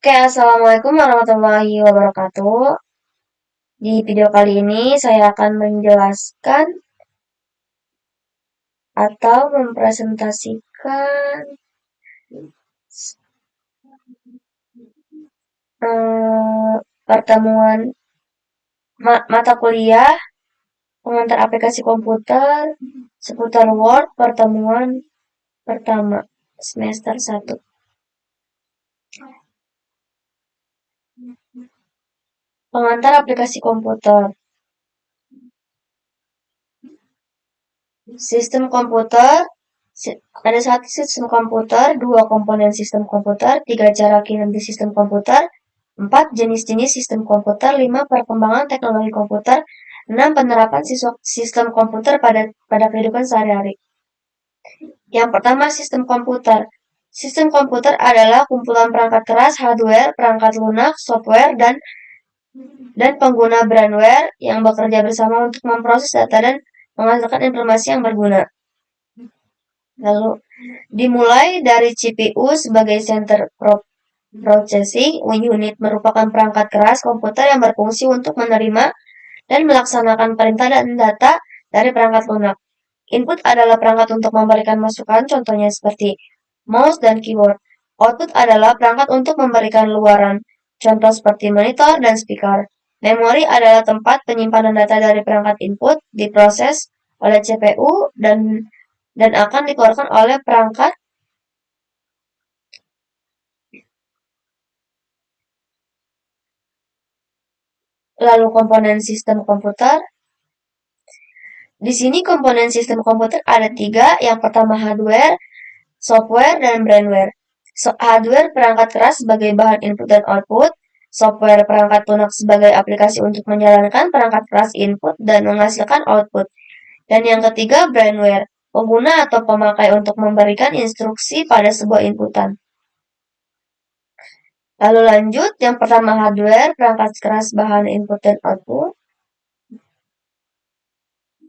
Oke, Assalamualaikum warahmatullahi wabarakatuh. Di video kali ini saya akan menjelaskan atau mempresentasikan pertemuan mata kuliah pengantar aplikasi komputer seputar Word pertemuan pertama semester 1. Pengantar aplikasi komputer. Sistem komputer, ada satu sistem komputer, dua komponen sistem komputer, tiga cara kinerja sistem komputer, empat jenis-jenis sistem komputer, lima perkembangan teknologi komputer, enam penerapan sistem komputer pada kehidupan sehari-hari. Yang pertama, sistem komputer. Sistem komputer adalah kumpulan perangkat keras, hardware, perangkat lunak, software, dan pengguna brandware yang bekerja bersama untuk memproses data dan menghasilkan informasi yang berguna. Lalu, dimulai dari CPU sebagai center processing unit merupakan perangkat keras komputer yang berfungsi untuk menerima dan melaksanakan perintah dan data dari perangkat lunak. Input adalah perangkat untuk memberikan masukan, contohnya seperti mouse dan keyboard. Output adalah perangkat untuk memberikan luaran, contoh seperti monitor dan speaker. Memori adalah tempat penyimpanan data dari perangkat input, diproses oleh CPU dan akan dikeluarkan oleh perangkat. Lalu komponen sistem komputer. Di sini komponen sistem komputer ada 3. Yang pertama hardware, software, dan brandware. Hardware perangkat keras sebagai bahan input dan output. Software perangkat lunak sebagai aplikasi untuk menjalankan perangkat keras input dan menghasilkan output. Dan yang ketiga brandware, pengguna atau pemakai untuk memberikan instruksi pada sebuah inputan. Lalu lanjut, yang pertama hardware, perangkat keras bahan input dan output.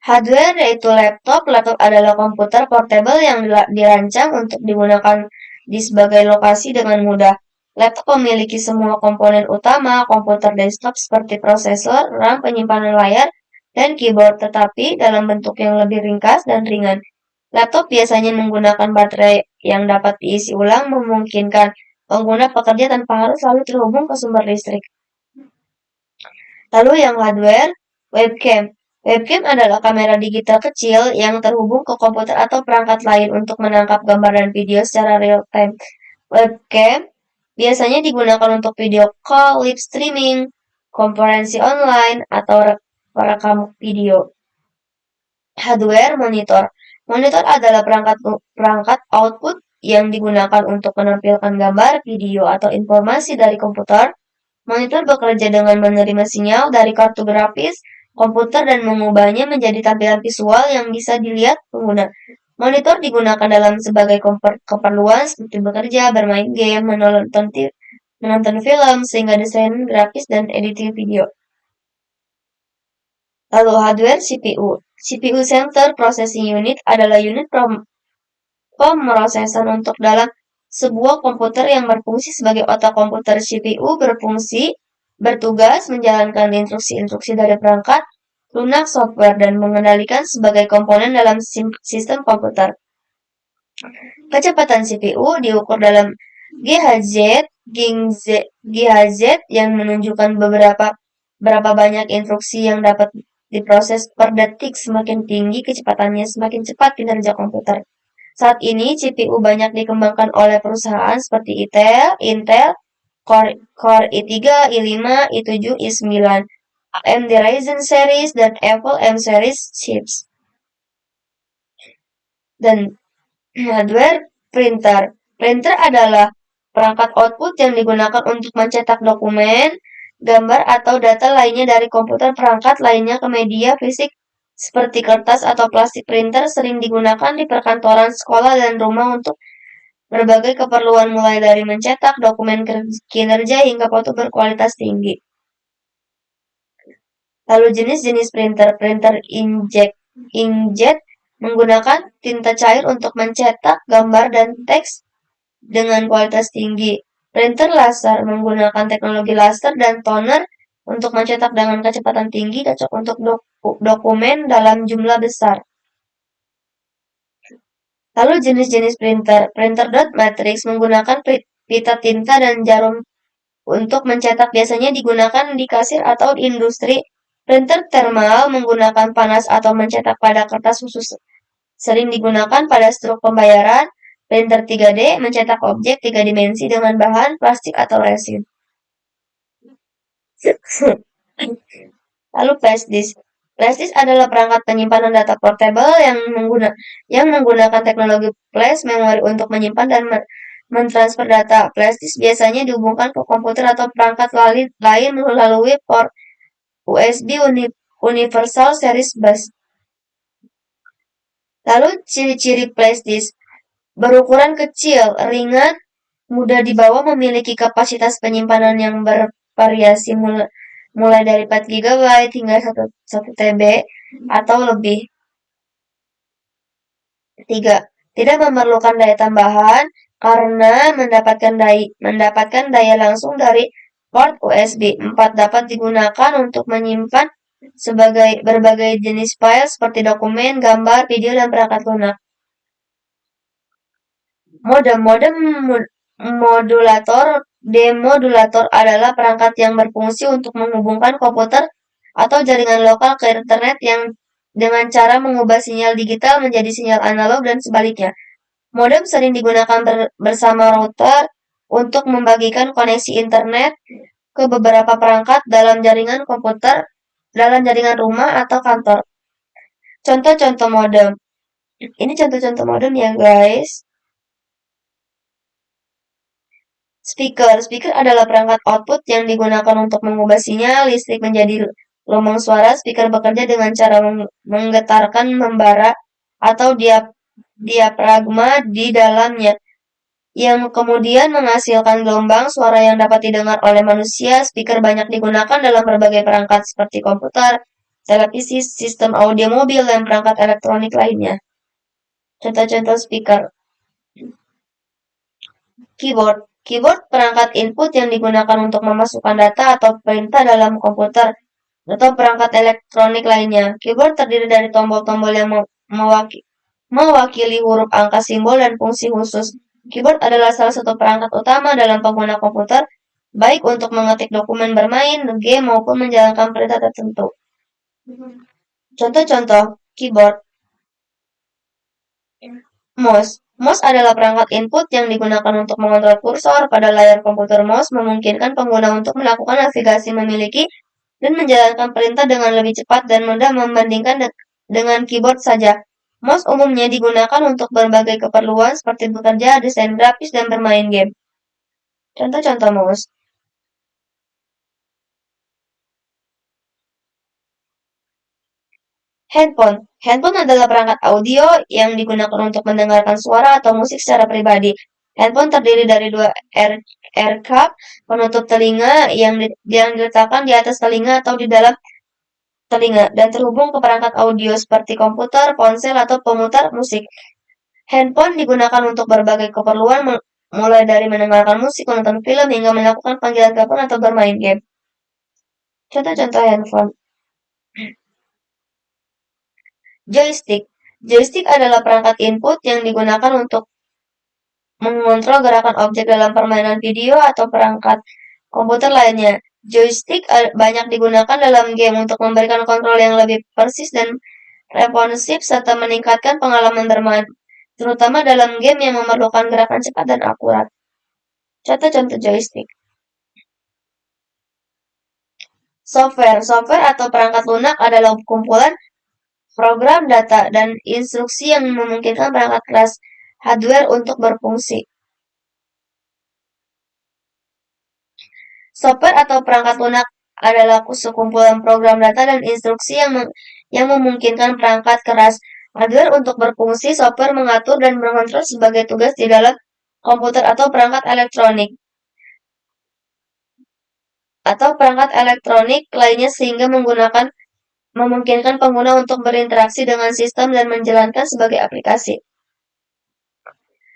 Hardware yaitu laptop. Laptop adalah komputer portable yang dirancang untuk digunakan di sebagai lokasi dengan mudah. Laptop memiliki semua komponen utama komputer desktop seperti prosesor, RAM, penyimpanan layar, dan keyboard, tetapi dalam bentuk yang lebih ringkas dan ringan. Laptop biasanya menggunakan baterai yang dapat diisi ulang, memungkinkan pengguna bekerja tanpa harus selalu terhubung ke sumber listrik. Lalu yang hardware, webcam. Webcam adalah kamera digital kecil yang terhubung ke komputer atau perangkat lain untuk menangkap gambar dan video secara real-time. Webcam biasanya digunakan untuk video call, live streaming, konferensi online, atau perekam video. Hardware monitor. Monitor adalah perangkat output yang digunakan untuk menampilkan gambar, video, atau informasi dari komputer. Monitor bekerja dengan menerima sinyal dari kartu grafis komputer dan mengubahnya menjadi tampilan visual yang bisa dilihat pengguna. Monitor digunakan dalam sebagai keperluan seperti bekerja, bermain game, menonton film, sehingga desain grafis dan editing video. Lalu hardware CPU. CPU Center Processing Unit adalah unit pemrosesan untuk dalam sebuah komputer yang berfungsi sebagai otak komputer. CPU bertugas menjalankan instruksi-instruksi dari perangkat lunak software dan mengendalikan sebagai komponen dalam sistem komputer. Kecepatan CPU diukur dalam GHz yang menunjukkan berapa banyak instruksi yang dapat diproses per detik. Semakin tinggi kecepatannya, semakin cepat kinerja komputer. Saat ini CPU banyak dikembangkan oleh perusahaan seperti Intel, Core i3, i5, i7, i9, AMD Ryzen series, dan Apple M series chips. Dan hardware printer. Printer adalah perangkat output yang digunakan untuk mencetak dokumen, gambar, atau data lainnya dari komputer perangkat lainnya ke media fisik seperti kertas atau plastik. Printer sering digunakan di perkantoran, sekolah, dan rumah untuk berbagai keperluan mulai dari mencetak dokumen kinerja hingga foto berkualitas tinggi. Lalu jenis-jenis printer. Printer inkjet menggunakan tinta cair untuk mencetak gambar dan teks dengan kualitas tinggi. Printer laser menggunakan teknologi laser dan toner untuk mencetak dengan kecepatan tinggi, cocok untuk dokumen dalam jumlah besar. Lalu jenis-jenis printer. Printer dot matrix menggunakan pita tinta dan jarum untuk mencetak, biasanya digunakan di kasir atau di industri. Printer thermal menggunakan panas atau mencetak pada kertas khusus, sering digunakan pada struk pembayaran. Printer 3D mencetak objek 3 dimensi dengan bahan plastik atau resin. Lalu flash disk. Flash disk adalah perangkat penyimpanan data portable yang menggunakan teknologi flash memori untuk menyimpan dan mentransfer data. Flash disk biasanya dihubungkan ke komputer atau perangkat lain melalui port USB Universal Series Bus. Lalu ciri-ciri flash disk: berukuran kecil, ringan, mudah dibawa, memiliki kapasitas penyimpanan yang bervariasi mulai dari 4 GB hingga 1 TB atau lebih. 3. Tidak memerlukan daya tambahan karena mendapatkan daya langsung dari port USB. 4. Dapat digunakan untuk menyimpan berbagai jenis file seperti dokumen, gambar, video, dan perangkat lunak. Modem demodulator adalah perangkat yang berfungsi untuk menghubungkan komputer atau jaringan lokal ke internet yang dengan cara mengubah sinyal digital menjadi sinyal analog dan sebaliknya. Modem sering digunakan bersama router untuk membagikan koneksi internet ke beberapa perangkat dalam jaringan komputer, dalam jaringan rumah atau kantor. Contoh-contoh modem. Ini contoh-contoh modem ya guys. Speaker. Speaker adalah perangkat output yang digunakan untuk mengubah sinyal listrik menjadi gelombang suara. Speaker bekerja dengan cara menggetarkan membara atau diafragma di dalamnya, yang kemudian menghasilkan gelombang suara yang dapat didengar oleh manusia. Speaker banyak digunakan dalam berbagai perangkat seperti komputer, televisi, sistem audio mobil, dan perangkat elektronik lainnya. Contoh-contoh speaker. Keyboard. Keyboard perangkat input yang digunakan untuk memasukkan data atau perintah dalam komputer atau perangkat elektronik lainnya. Keyboard terdiri dari tombol-tombol yang mewakili huruf, angka, simbol, dan fungsi khusus. Keyboard adalah salah satu perangkat utama dalam pengguna komputer, baik untuk mengetik dokumen, bermain, game, maupun menjalankan perintah tertentu. Contoh-contoh keyboard. Mouse. Mouse adalah perangkat input yang digunakan untuk mengontrol kursor pada layar komputer. Mouse memungkinkan pengguna untuk melakukan navigasi, memiliki, dan menjalankan perintah dengan lebih cepat dan mudah membandingkan dengan keyboard saja. Mouse umumnya digunakan untuk berbagai keperluan seperti bekerja, desain grafis, dan bermain game. Contoh-contoh mouse. Handphone. Handphone adalah perangkat audio yang digunakan untuk mendengarkan suara atau musik secara pribadi. Handphone terdiri dari dua ear cup, penutup telinga yang diletakkan di atas telinga atau di dalam telinga, dan terhubung ke perangkat audio seperti komputer, ponsel, atau pemutar musik. Handphone digunakan untuk berbagai keperluan, mulai dari mendengarkan musik, menonton film, hingga melakukan panggilan telepon atau bermain game. Contoh-contoh handphone. Joystick. Joystick adalah perangkat input yang digunakan untuk mengontrol gerakan objek dalam permainan video atau perangkat komputer lainnya. Joystick banyak digunakan dalam game untuk memberikan kontrol yang lebih persis dan responsif serta meningkatkan pengalaman bermain, terutama dalam game yang memerlukan gerakan cepat dan akurat. Contoh-contoh joystick. Software. Software atau perangkat lunak adalah kumpulan program, data, dan instruksi yang memungkinkan perangkat keras hardware untuk berfungsi. Software atau perangkat lunak adalah sekumpulan program, data, dan instruksi yang memungkinkan perangkat keras hardware untuk berfungsi. Software mengatur dan mengontrol sebagai tugas di dalam komputer atau perangkat elektronik lainnya, sehingga memungkinkan pengguna untuk berinteraksi dengan sistem dan menjalankan sebagai aplikasi.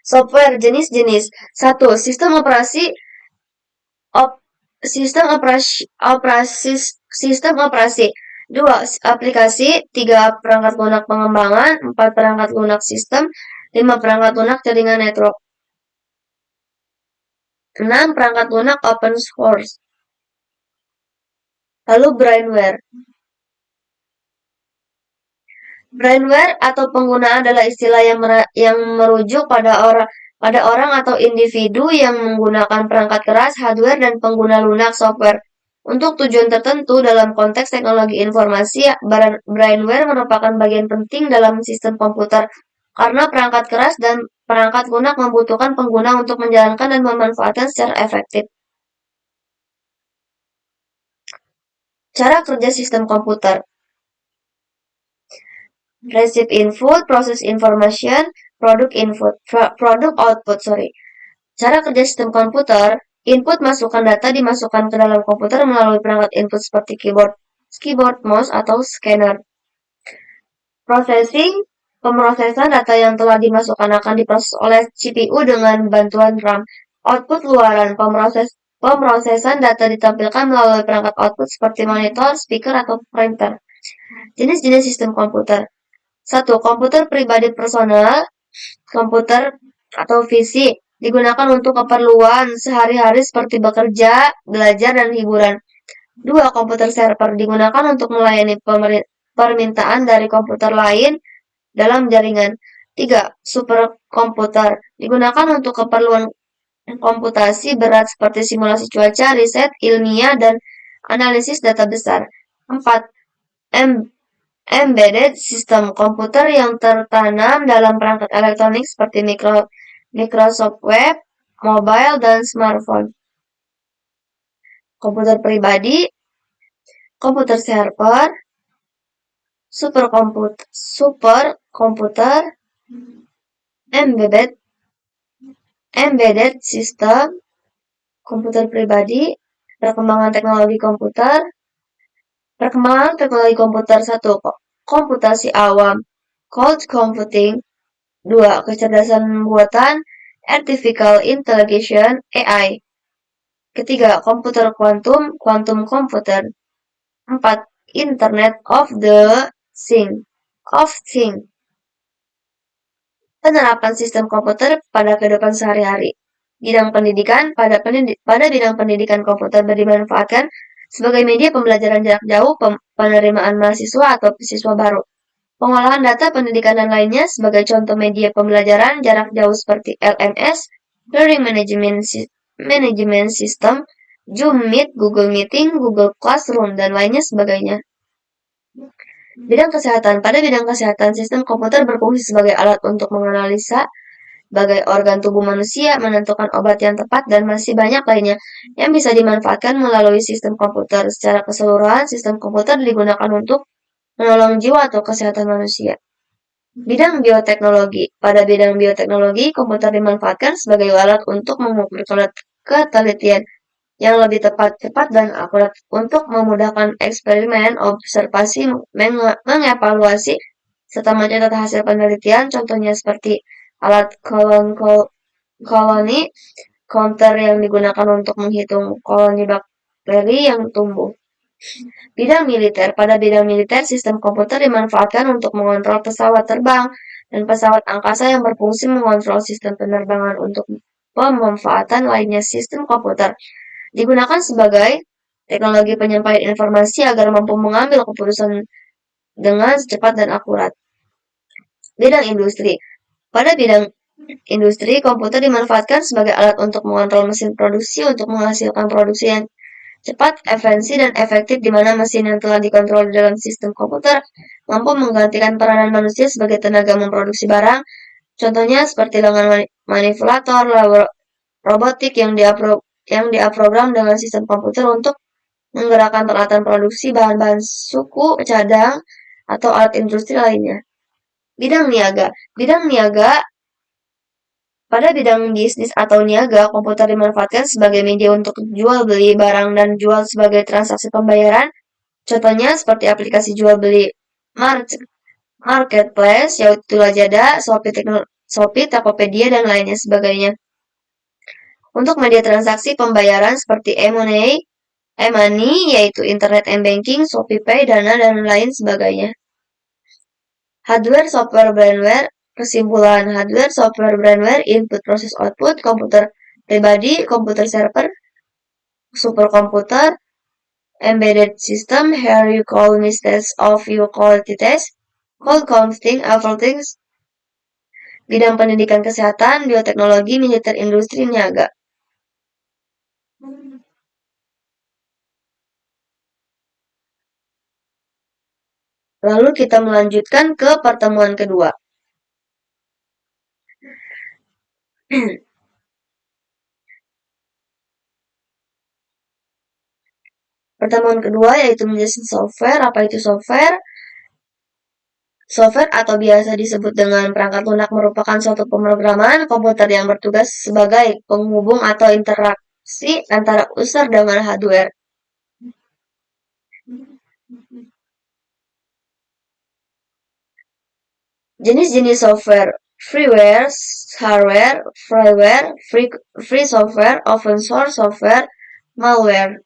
Software jenis-jenis. 1. Sistem operasi Sistem operasi. 2. Aplikasi. 3. Perangkat lunak pengembangan. 4. Perangkat lunak sistem. 5. Perangkat lunak jaringan network. 6. Perangkat lunak open source. Lalu brainware. Brainware atau pengguna adalah istilah yang merujuk pada orang atau individu yang menggunakan perangkat keras, hardware, dan pengguna lunak software untuk tujuan tertentu. Dalam konteks teknologi informasi, brainware merupakan bagian penting dalam sistem komputer karena perangkat keras dan perangkat lunak membutuhkan pengguna untuk menjalankan dan memanfaatkan secara efektif. Cara kerja sistem komputer. Receive input, process information, product output. Cara kerja sistem komputer. Input masukkan data dimasukkan ke dalam komputer melalui perangkat input seperti keyboard, mouse, atau scanner. Processing, pemrosesan data yang telah dimasukkan akan diproses oleh CPU dengan bantuan RAM. Output luaran, pemrosesan data ditampilkan melalui perangkat output seperti monitor, speaker, atau printer. Jenis-jenis sistem komputer. 1. Komputer pribadi personal, komputer atau PC, digunakan untuk keperluan sehari-hari seperti bekerja, belajar, dan hiburan. 2. Komputer server, digunakan untuk melayani permintaan dari komputer lain dalam jaringan. 3. Superkomputer, digunakan untuk keperluan komputasi berat seperti simulasi cuaca, riset ilmiah, dan analisis data besar. 4. Embedded system, komputer yang tertanam dalam perangkat elektronik seperti Microsoft Web, mobile, dan smartphone. Komputer pribadi, komputer server, superkomputer, embedded system, komputer pribadi, perkembangan teknologi komputer. Perkembangan teknologi komputer. 1. Komputasi awam, cloud computing. 2. Kecerdasan buatan, artificial intelligence, AI. Ketiga, komputer kuantum, quantum computer. 4. Internet of Things. Penerapan sistem komputer pada kehidupan sehari-hari. Bidang pendidikan. Pada bidang pendidikan, komputer dimanfaatkan sebagai media pembelajaran jarak jauh, penerimaan mahasiswa atau siswa baru. Pengolahan data pendidikan dan lainnya sebagai contoh media pembelajaran jarak jauh seperti LMS, Learning Management System, Zoom Meet, Google Meeting, Google Classroom, dan lainnya sebagainya. Bidang kesehatan. Pada bidang kesehatan, sistem komputer berfungsi sebagai alat untuk menganalisa bagai organ tubuh manusia, menentukan obat yang tepat, dan masih banyak lainnya yang bisa dimanfaatkan melalui sistem komputer. Secara keseluruhan, sistem komputer digunakan untuk menolong jiwa atau kesehatan manusia. Bidang bioteknologi. Pada bidang bioteknologi, komputer dimanfaatkan sebagai alat untuk mengukur ketelitian yang lebih cepat dan akurat untuk memudahkan eksperimen, observasi, mengevaluasi, serta mencatat hasil penelitian. Contohnya seperti alat koloni counter yang digunakan untuk menghitung koloni bakteri yang tumbuh. Bidang militer. Pada bidang militer, sistem komputer dimanfaatkan untuk mengontrol pesawat terbang dan pesawat angkasa yang berfungsi mengontrol sistem penerbangan. Untuk pemanfaatan lainnya, sistem komputer digunakan sebagai teknologi penyampaian informasi agar mampu mengambil keputusan dengan cepat dan akurat. Bidang industri. Pada bidang industri, komputer dimanfaatkan sebagai alat untuk mengontrol mesin produksi untuk menghasilkan produksi yang cepat, efisien, dan efektif, di mana mesin yang telah dikontrol di dalam sistem komputer mampu menggantikan peranan manusia sebagai tenaga memproduksi barang. Contohnya seperti lengan manipulator, robotik yang diprogram dengan sistem komputer untuk menggerakkan peralatan produksi, bahan-bahan suku, cadang, atau alat industri lainnya. Bidang niaga. Pada bidang bisnis atau niaga, komputer dimanfaatkan sebagai media untuk jual beli barang dan jual sebagai transaksi pembayaran. Contohnya seperti aplikasi jual beli marketplace, yaitu Lazada, Shopee, Tokopedia, dan lainnya sebagainya. Untuk media transaksi pembayaran seperti e-money, yaitu internet and banking, ShopeePay, Dana, dan lain sebagainya. Hardware, software, brandware. Kesimpulan, hardware, software, brandware, input, proses, output, komputer pribadi, komputer server, superkomputer, embedded system. Here you call me test of you quality test. Call computing, everything. Bidang pendidikan kesehatan, bioteknologi, militer, industri, niaga. Lalu kita melanjutkan ke pertemuan kedua. Pertemuan kedua yaitu menjelaskan software. Apa itu software? Software atau biasa disebut dengan perangkat lunak merupakan suatu pemrograman komputer yang bertugas sebagai penghubung atau interaksi antara user dengan hardware. Jenis-jenis software: freeware, hardware, freeware, free software, open source software, malware.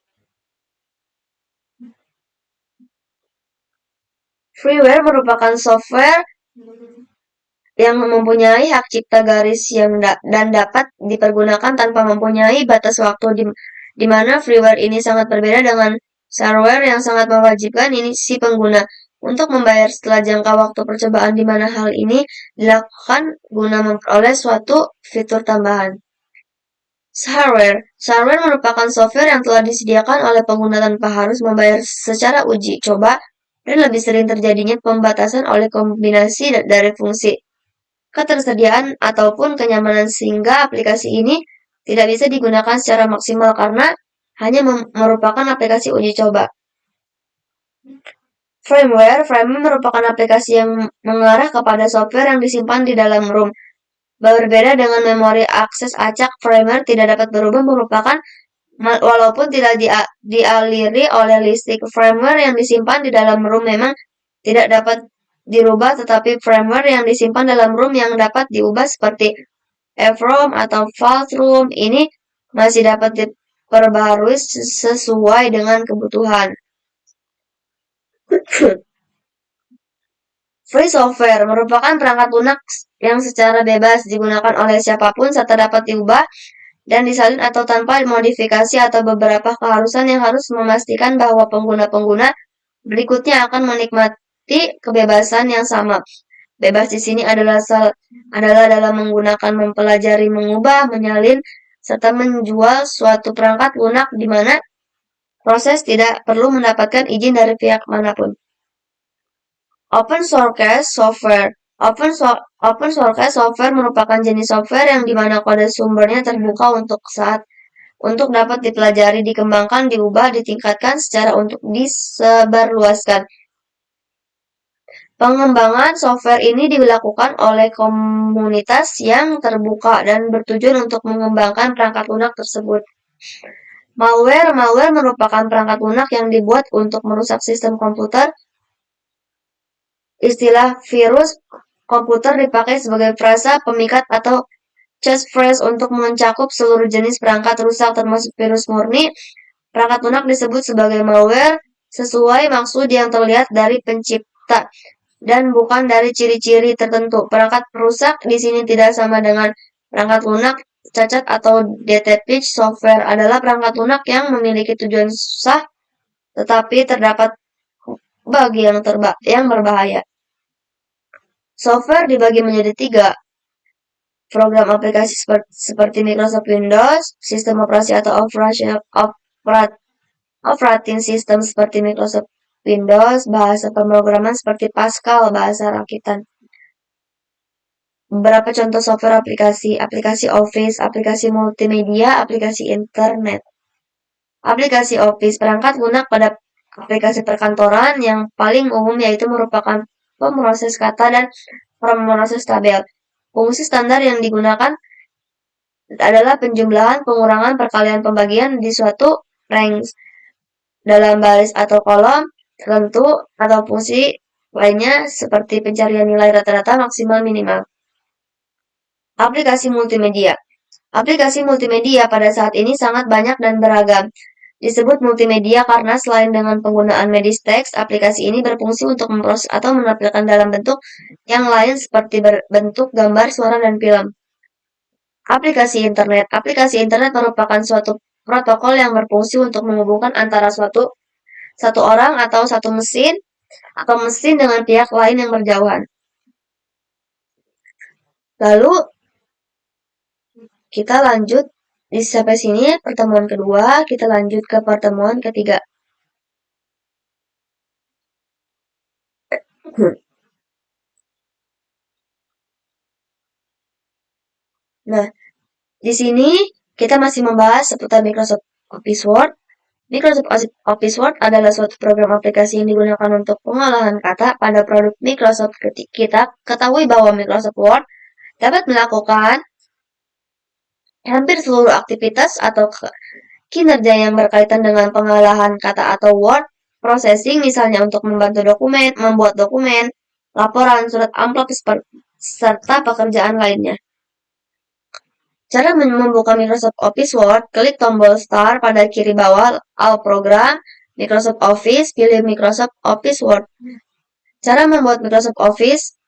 Freeware merupakan software yang mempunyai hak cipta garis dan dapat dipergunakan tanpa mempunyai batas waktu, di mana freeware ini sangat berbeda dengan shareware yang sangat mewajibkan si pengguna untuk membayar setelah jangka waktu percobaan, di mana hal ini dilakukan guna memperoleh suatu fitur tambahan. Shareware merupakan software yang telah disediakan oleh pengguna tanpa harus membayar secara uji coba, dan lebih sering terjadinya pembatasan oleh kombinasi dari fungsi, ketersediaan, ataupun kenyamanan, sehingga aplikasi ini tidak bisa digunakan secara maksimal karena hanya merupakan aplikasi uji coba. Firmware merupakan aplikasi yang mengarah kepada software yang disimpan di dalam ROM. Berbeda dengan memori akses acak, firmware tidak dapat berubah merupakan walaupun tidak dialiri oleh listrik. Firmware yang disimpan di dalam ROM memang tidak dapat dirubah, tetapi firmware yang disimpan dalam ROM yang dapat diubah seperti EEPROM atau file ROM ini masih dapat diperbarui sesuai dengan kebutuhan. Free software merupakan perangkat lunak yang secara bebas digunakan oleh siapapun serta dapat diubah dan disalin atau tanpa modifikasi, atau beberapa keharusan yang harus memastikan bahwa pengguna-pengguna berikutnya akan menikmati kebebasan yang sama. Bebas di sini adalah dalam menggunakan, mempelajari, mengubah, menyalin, serta menjual suatu perangkat lunak di mana proses tidak perlu mendapatkan izin dari pihak manapun. Open source software. Open source software merupakan jenis software yang dimana kode sumbernya terbuka untuk dapat dipelajari, dikembangkan, diubah, ditingkatkan secara untuk disebarluaskan. Pengembangan software ini dilakukan oleh komunitas yang terbuka dan bertujuan untuk mengembangkan perangkat lunak tersebut. Malware merupakan perangkat lunak yang dibuat untuk merusak sistem komputer. Istilah virus komputer dipakai sebagai frasa pemikat atau catchphrase untuk mencakup seluruh jenis perangkat rusak termasuk virus murni. Perangkat lunak disebut sebagai malware sesuai maksud yang terlihat dari pencipta dan bukan dari ciri-ciri tertentu. Perangkat perusak di sini tidak sama dengan perangkat lunak. Cacat atau detected software adalah perangkat lunak yang memiliki tujuan sah tetapi terdapat bug yang berbahaya. Software dibagi menjadi 3. Program aplikasi seperti Microsoft Windows, sistem operasi atau operating system seperti Microsoft Windows, bahasa pemrograman seperti Pascal, bahasa rakitan. Beberapa contoh software aplikasi Office, aplikasi multimedia, aplikasi internet. Aplikasi Office, perangkat lunak pada aplikasi perkantoran yang paling umum yaitu merupakan pemroses kata dan pemroses tabel. Fungsi standar yang digunakan adalah penjumlahan, pengurangan, perkalian, pembagian di suatu range dalam baris atau kolom tertentu, atau fungsi lainnya seperti pencarian nilai rata-rata, maksimal, minimal. Aplikasi multimedia. Aplikasi multimedia pada saat ini sangat banyak dan beragam. Disebut multimedia karena selain dengan penggunaan medis teks, aplikasi ini berfungsi untuk memproses atau menampilkan dalam bentuk yang lain seperti berbentuk gambar, suara, dan film. Aplikasi internet. Aplikasi internet merupakan suatu protokol yang berfungsi untuk menghubungkan antara satu orang atau satu mesin atau mesin dengan pihak lain yang berjauhan. Lalu kita lanjut sampai sini pertemuan kedua, kita lanjut ke pertemuan ketiga. Nah, di sini kita masih membahas seputar Microsoft Office Word. Microsoft Office Word adalah suatu program aplikasi yang digunakan untuk pengolahan kata pada produk Microsoft. Kita ketahui bahwa Microsoft Word dapat melakukan hampir seluruh aktivitas atau kinerja yang berkaitan dengan pengolahan kata atau word processing, misalnya untuk membantu membuat dokumen, laporan, surat amplop, serta pekerjaan lainnya. Cara membuka Microsoft Office Word, klik tombol Start pada kiri bawah All Program, Microsoft Office, pilih Microsoft Office Word. Cara membuat Microsoft Office.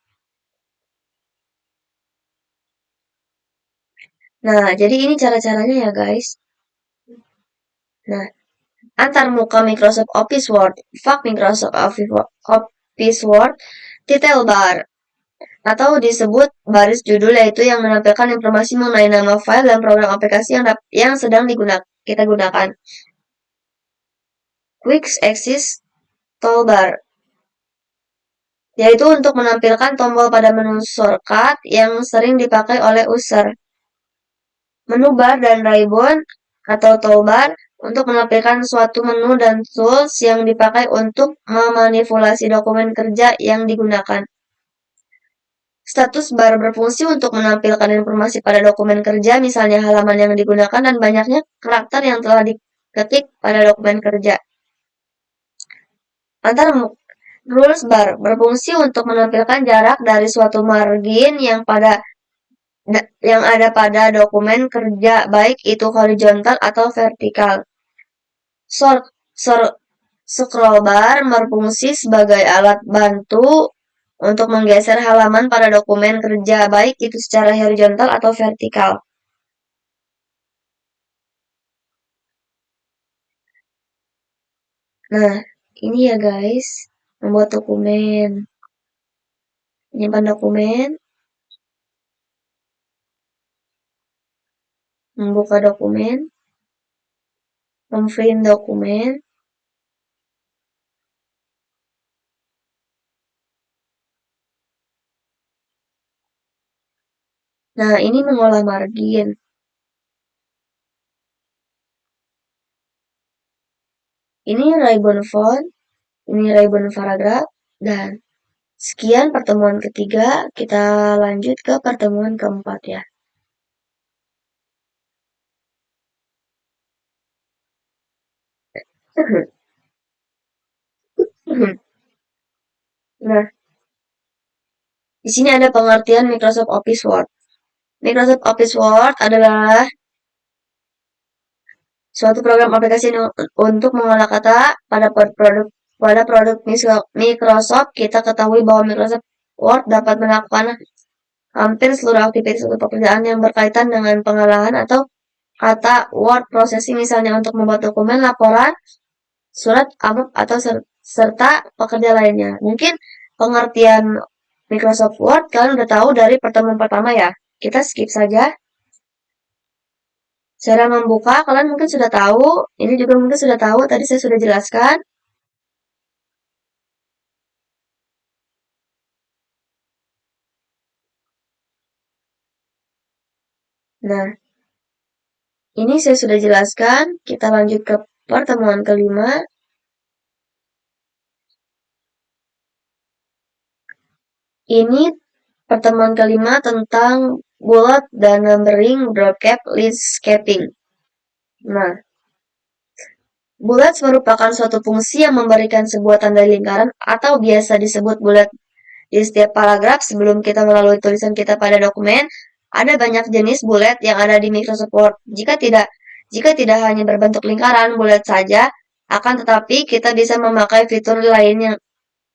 Nah, jadi ini cara-caranya ya guys. Nah, antar muka Microsoft Office Word, fak Microsoft Office Word, title bar, atau disebut baris judul, yaitu yang menampilkan informasi mengenai nama file dan program aplikasi yang sedang kita gunakan. Quick Access Toolbar, yaitu untuk menampilkan tombol pada menu shortcut yang sering dipakai oleh user. Menu bar dan ribbon atau toolbar untuk menampilkan suatu menu dan tools yang dipakai untuk memanipulasi dokumen kerja yang digunakan. Status bar berfungsi untuk menampilkan informasi pada dokumen kerja, misalnya halaman yang digunakan dan banyaknya karakter yang telah diketik pada dokumen kerja. Rules bar berfungsi untuk menampilkan jarak dari suatu margin yang ada pada dokumen kerja, baik itu horizontal atau vertikal. Scroll bar berfungsi sebagai alat bantu untuk menggeser halaman pada dokumen kerja, baik itu secara horizontal atau vertikal. Nah, ini ya guys, membuat dokumen, menyimpan dokumen, membuka dokumen, memprint dokumen, nah ini mengolah margin. Ini ribbon font, ini ribbon paragraf, dan sekian pertemuan ketiga, kita lanjut ke pertemuan keempat ya. Nah, di sini ada pengertian Microsoft Office Word. Microsoft Office Word adalah suatu program aplikasi untuk mengolah kata pada produk Microsoft. Kita ketahui bahwa Microsoft Word dapat melakukan hampir seluruh aktivitas atau pekerjaan yang berkaitan dengan pengolahan atau kata word processing, misalnya untuk membuat dokumen, laporan, surat amplop, atau serta pekerja lainnya. Mungkin pengertian Microsoft Word kalian udah tahu dari pertemuan pertama ya. Kita skip saja. Cara membuka kalian mungkin sudah tahu, ini juga mungkin sudah tahu, tadi saya sudah jelaskan. Nah, ini saya sudah jelaskan, kita lanjut ke pertemuan kelima. Ini pertemuan kelima tentang bullet dan numbering, drop cap, landscaping. Nah, bullets merupakan suatu fungsi yang memberikan sebuah tanda lingkaran atau biasa disebut bullet di setiap paragraf sebelum kita melalui tulisan kita pada dokumen Ada banyak jenis bulet yang ada di Microsoft Word. Jika tidak hanya berbentuk lingkaran bulet saja, akan tetapi kita bisa memakai fitur lain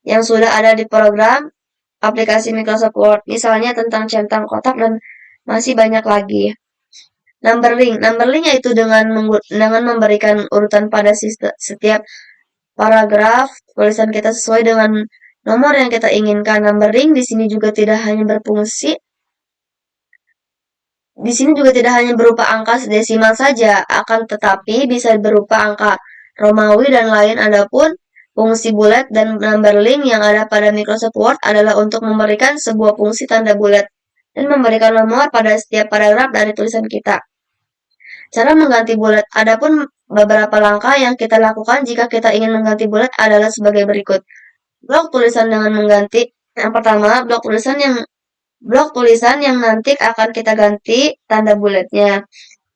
yang sudah ada di program aplikasi Microsoft Word, misalnya tentang centang kotak dan masih banyak lagi. Numbering yaitu dengan memberikan urutan pada setiap paragraf tulisan kita sesuai dengan nomor yang kita inginkan. Numbering di sini juga tidak hanya berfungsi Di sini juga tidak hanya berupa angka desimal saja, akan tetapi bisa berupa angka Romawi dan lain. Adapun fungsi bulat dan numbering yang ada pada Microsoft Word adalah untuk memberikan sebuah fungsi tanda bulat dan memberikan nomor pada setiap paragraf dari tulisan kita. Cara mengganti bulat. Adapun beberapa langkah yang kita lakukan jika kita ingin mengganti bulat adalah sebagai berikut. Blok tulisan dengan mengganti. Yang pertama, blok tulisan yang nanti akan kita ganti tanda bulatnya.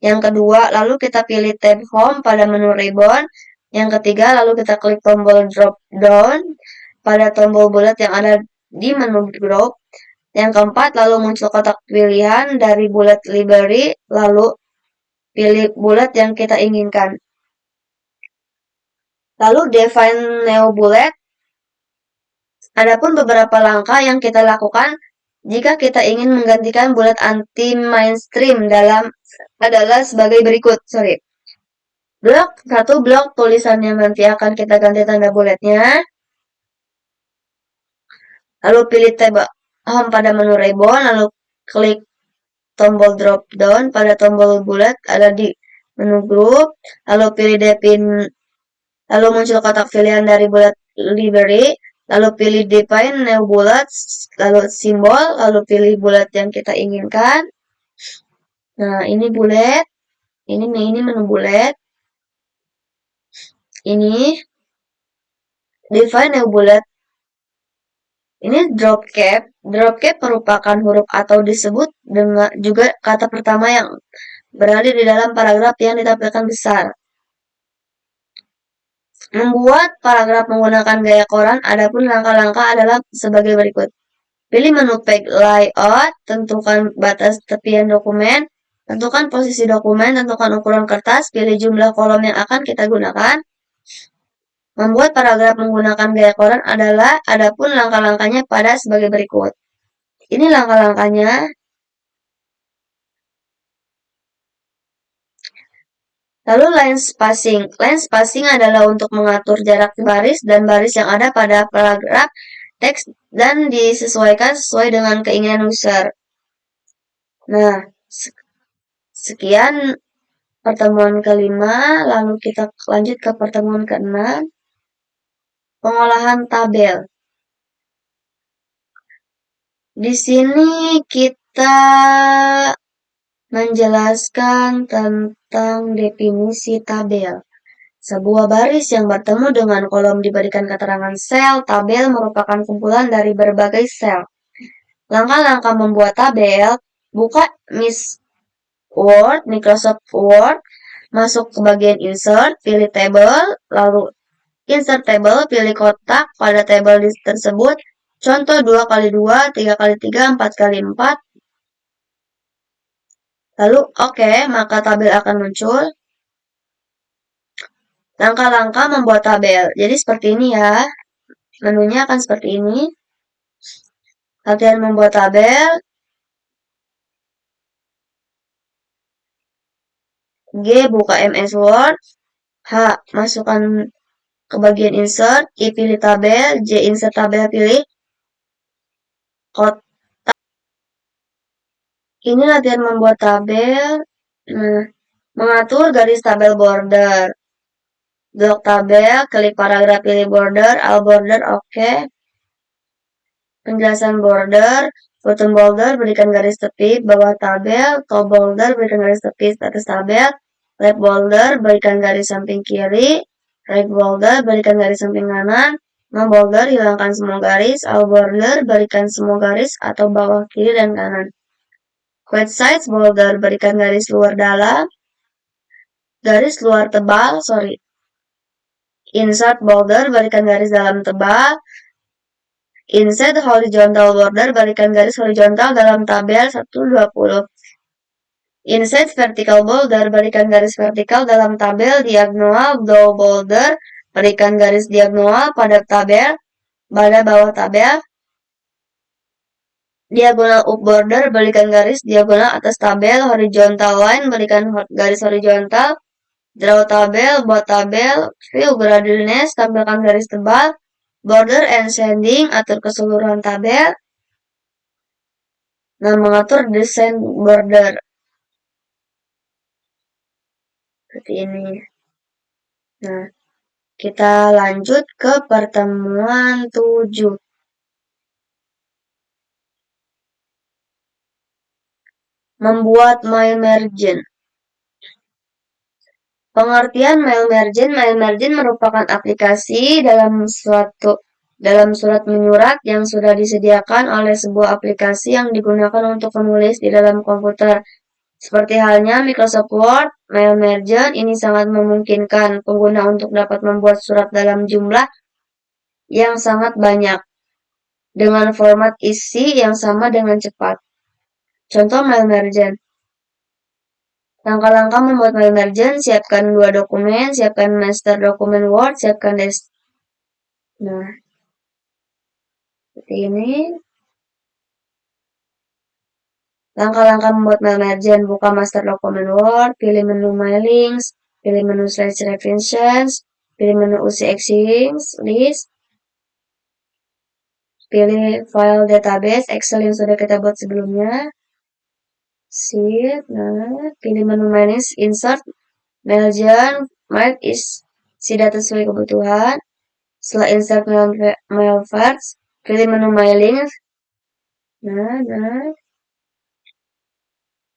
Yang kedua, lalu kita pilih tab home pada menu ribbon. Yang ketiga, lalu kita klik tombol drop down pada tombol bulat yang ada di menu group. Yang keempat, lalu muncul kotak pilihan dari bulat library, lalu pilih bulat yang kita inginkan. Lalu define new bullet. Adapun beberapa langkah yang kita lakukan jika kita ingin menggantikan bulat anti-mainstream adalah sebagai berikut. Blok tulisan yang nanti akan kita ganti tanda bulatnya. Lalu pilih tab home pada menu ribbon, lalu klik tombol drop down pada tombol bulat ada di menu group, lalu pilih lalu muncul kotak pilihan dari bulat library, lalu pilih define new bullets, lalu simbol, lalu pilih bulat yang kita inginkan. Nah, ini bulat, ini menu bulat. Ini define new bullet. Ini drop cap. Drop cap merupakan huruf atau disebut dengan juga kata pertama yang berada di dalam paragraf yang ditampilkan besar. Membuat paragraf menggunakan gaya koran, adapun langkah-langkah adalah sebagai berikut. Pilih menu page layout, tentukan batas tepian dokumen, tentukan posisi dokumen, tentukan ukuran kertas, pilih jumlah kolom yang akan kita gunakan. Membuat paragraf menggunakan gaya koran adapun langkah-langkahnya pada sebagai berikut. Ini langkah-langkahnya. Lalu line spacing. Line spacing adalah untuk mengatur jarak baris dan baris yang ada pada paragraf teks dan disesuaikan sesuai dengan keinginan user. Nah, sekian pertemuan kelima, lalu kita lanjut ke pertemuan keenam. Pengolahan tabel. Di sini kita menjelaskan tentang definisi tabel. Sebuah baris yang bertemu dengan kolom diberikan keterangan sel. Tabel merupakan kumpulan dari berbagai sel. Langkah-langkah membuat tabel. Buka Microsoft Word, masuk ke bagian insert, pilih table, lalu insert table, pilih kotak pada tabel tersebut. Contoh 2x2, 3x3, 4x4. Lalu oke, maka tabel akan muncul. Langkah-langkah membuat tabel. Jadi seperti ini ya. Menunya akan seperti ini. Latihan membuat tabel. G. Buka MS Word. H. Masukkan ke bagian insert. I. Pilih tabel. J. Insert tabel. Pilih kotak. Ini latihan membuat tabel. Mengatur garis tabel border. Blok tabel. Klik paragraf, pilih border. All border. Oke. Penjelasan border. Bottom border berikan garis tepi bawah tabel. Top border berikan garis tepi atas tabel. Left border berikan garis samping kiri. Right border berikan garis samping kanan. No border hilangkan semua garis. All border berikan semua garis atau bawah kiri dan kanan. Quit size border berikan garis luar dalam. Garis luar tebal. Insert border berikan garis dalam tebal. Insert horizontal border, balikan garis horizontal dalam tabel 120. Insert vertical border, balikan garis vertikal dalam tabel diagonal below border, balikan garis diagonal pada tabel pada bawah tabel. Diagonal up border, balikan garis diagonal atas tabel. Horizontal line, balikan garis horizontal. Draw tabel, buat tabel. View gradualness, tampilkan garis tebal. Border and shading, atur keseluruhan tabel. Nah, mengatur desain border. Seperti ini. Nah, kita lanjut ke pertemuan 7. Membuat MyMergen. Pengertian MyMergen merupakan aplikasi dalam surat menyurat yang sudah disediakan oleh sebuah aplikasi yang digunakan untuk menulis di dalam komputer. Seperti halnya Microsoft Word, MyMergen ini sangat memungkinkan pengguna untuk dapat membuat surat dalam jumlah yang sangat banyak dengan format isi yang sama dengan cepat. Contoh MyMergen. Langkah-langkah membuat MyMergen, siapkan 2 dokumen, siapkan master dokumen Word, siapkan Nah, seperti ini. Langkah-langkah membuat MyMergen, buka master dokumen Word, pilih menu My Links, pilih menu Slash References, pilih menu UC Exchange List, pilih file database Excel yang sudah kita buat sebelumnya. Sip, nah, pilih menu Manage, Insert, Mergen, Mark isi data sesuai kebutuhan. Setelah insert mail files, pilih menu My Links. Nah.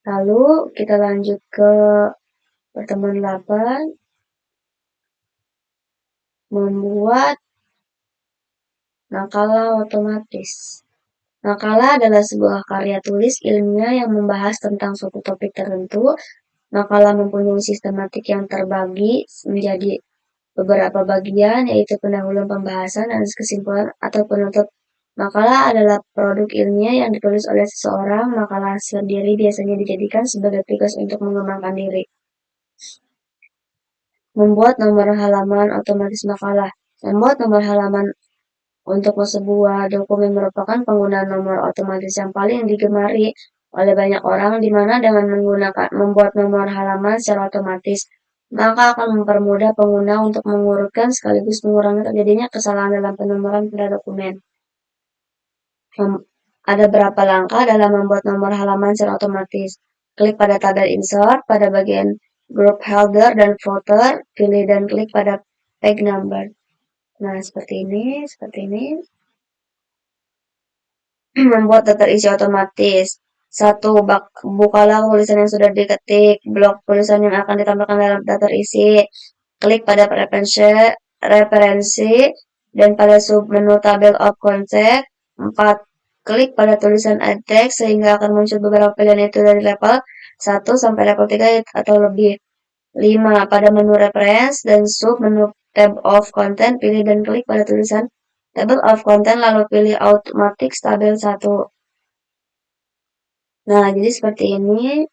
Lalu kita lanjut ke pertemuan 8. Membuat makalah otomatis. Makalah adalah sebuah karya tulis ilmiah yang membahas tentang suatu topik tertentu. Makalah mempunyai sistematik yang terbagi menjadi beberapa bagian, yaitu pendahuluan, pembahasan, dan kesimpulan atau penutup. Makalah adalah produk ilmiah yang ditulis oleh seseorang. Makalah sendiri biasanya dijadikan sebagai tugas untuk mengembangkan diri. Membuat nomor halaman otomatis makalah. Membuat nomor halaman untuk sebuah dokumen merupakan penggunaan nomor otomatis yang paling digemari oleh banyak orang, di mana dengan membuat nomor halaman secara otomatis, maka akan mempermudah pengguna untuk mengurutkan sekaligus mengurangi terjadinya kesalahan dalam penomoran pada dokumen. Ada berapa langkah dalam membuat nomor halaman secara otomatis? Klik pada tabel Insert pada bagian Group Header dan Footer, pilih dan klik pada Page Number. Nah, seperti ini. Membuat daftar isi otomatis. 1. Bukalah tulisan yang sudah diketik. Blok tulisan yang akan ditampilkan dalam daftar isi. Klik pada referensi dan pada submenu tabel of content. 4. Klik pada tulisan add text sehingga akan muncul beberapa pilihan itu dari level 1 sampai level 3 atau lebih. 5. Pada menu reference dan submenu tab of content, pilih dan klik pada tulisan table of content lalu pilih automatic tabel 1. Nah, jadi seperti ini.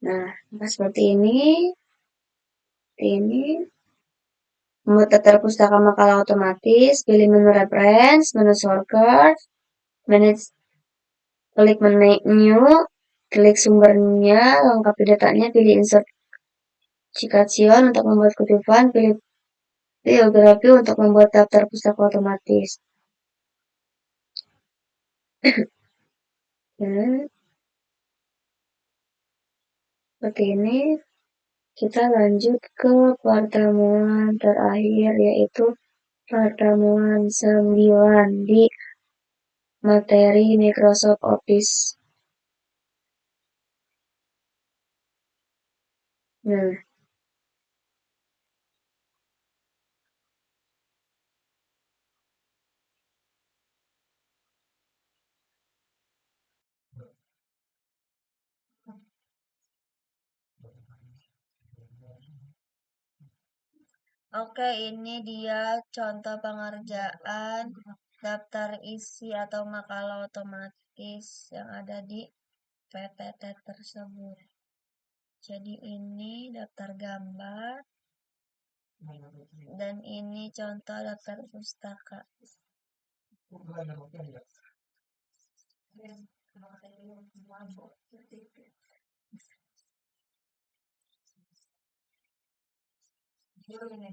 Nah, seperti ini. Membuat daftar pustaka makalah otomatis, pilih menu reference, menu shortcut, manage, klik menu, klik sumbernya, lengkapi datanya, pilih insert citation untuk membuat kutipan, pilih biografi untuk membuat daftar pustaka otomatis. Seperti ini. Kita lanjut ke pertemuan terakhir, yaitu pertemuan 9 di materi Microsoft Office. Nah, Oke, ini dia contoh pengerjaan daftar isi atau makalah otomatis yang ada di PPT tersebut. Jadi ini daftar gambar dan ini contoh daftar pustaka.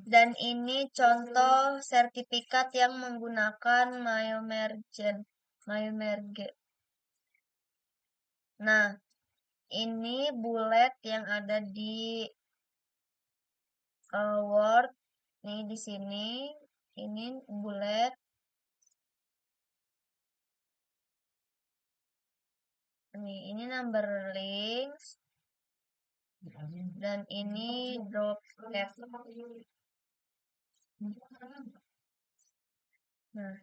Dan ini contoh sertifikat yang menggunakan Mayomerge. Nah, ini bullet yang ada di Word. Nih di sini, ini bullet. Nih, ini number links. Dan ini drop tab. Nah,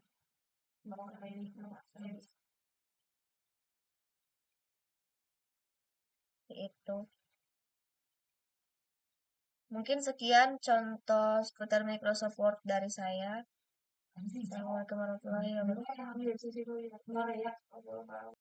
itu. Mungkin sekian contoh seputar Microsoft Word dari saya. Assalamualaikum warahmatullahi wabarakatuh.